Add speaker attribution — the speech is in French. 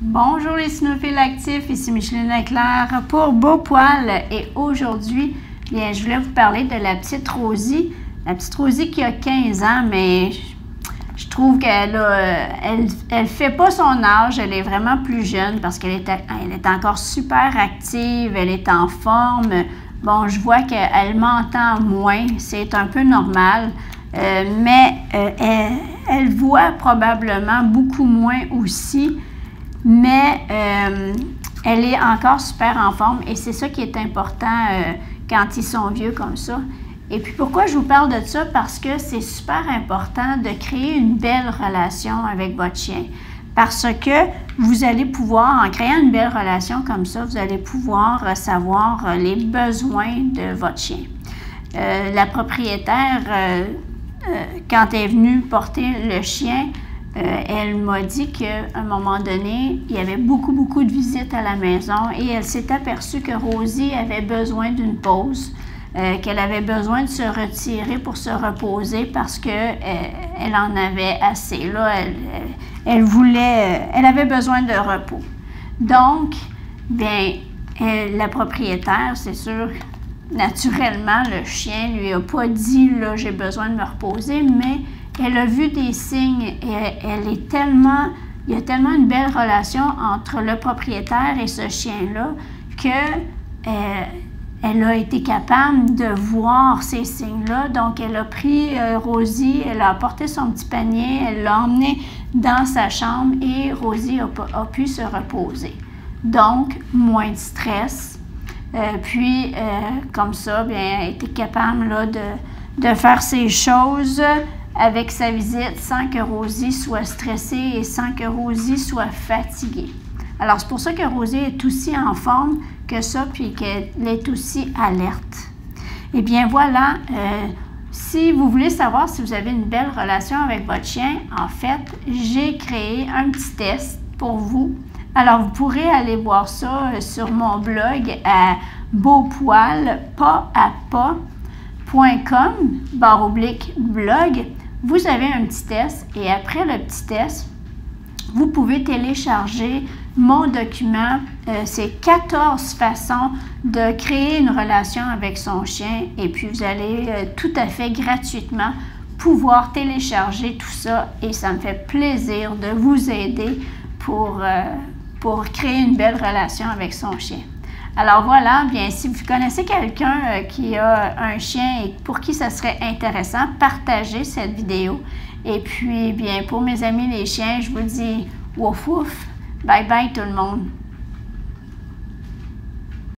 Speaker 1: Bonjour les cynophiles actifs, ici Micheline Leclerc pour Beau Poil et aujourd'hui, bien, je voulais vous parler de la petite Rosie. La petite Rosie qui a 15 ans, mais je trouve qu'elle elle fait pas son âge, elle est vraiment plus jeune parce qu'elle est encore super active, elle est en forme. Bon, je vois qu'elle m'entend moins, c'est un peu normal, mais elle voit probablement beaucoup moins aussi. Mais elle est encore super en forme et c'est ça qui est important quand ils sont vieux comme ça. Et puis pourquoi je vous parle de ça? Parce que c'est super important de créer une belle relation avec votre chien. Parce que vous allez pouvoir, en créant une belle relation comme ça, vous allez pouvoir savoir les besoins de votre chien. La propriétaire, quand elle est venue porter le chien, elle m'a dit qu'à un moment donné, il y avait beaucoup de visites à la maison et elle s'est aperçue que Rosie avait besoin d'une pause, qu'elle avait besoin de se retirer pour se reposer parce qu'elle en avait assez. Là, elle avait besoin de repos. Donc, bien, la propriétaire, c'est sûr, naturellement, le chien ne lui a pas dit « là, j'ai besoin de me reposer », mais elle a vu des signes et il y a tellement une belle relation entre le propriétaire et ce chien-là qu'elle a été capable de voir ces signes-là. Donc, elle a pris Rosie, elle a apporté son petit panier, elle l'a emmené dans sa chambre et Rosie a pu se reposer. Donc, moins de stress. Puis, comme ça, bien, elle était capable là, de faire ces choses avec sa visite sans que Rosie soit stressée et sans que Rosie soit fatiguée. Alors, c'est pour ça que Rosie est aussi en forme que ça, puis qu'elle est aussi alerte. Eh bien, voilà, si vous voulez savoir si vous avez une belle relation avec votre chien, en fait, j'ai créé un petit test pour vous. Alors, vous pourrez aller voir ça sur mon blog à beaupoilpasapa.com/blog. Vous avez un petit test et après le petit test, vous pouvez télécharger mon document. C'est 14 façons de créer une relation avec son chien et puis vous allez tout à fait gratuitement pouvoir télécharger tout ça et ça me fait plaisir de vous aider pour créer une belle relation avec son chien. Alors voilà, bien si vous connaissez quelqu'un qui a un chien et pour qui ça serait intéressant, partagez cette vidéo. Et puis, bien pour mes amis les chiens, je vous dis wouf wouf, bye bye tout le monde.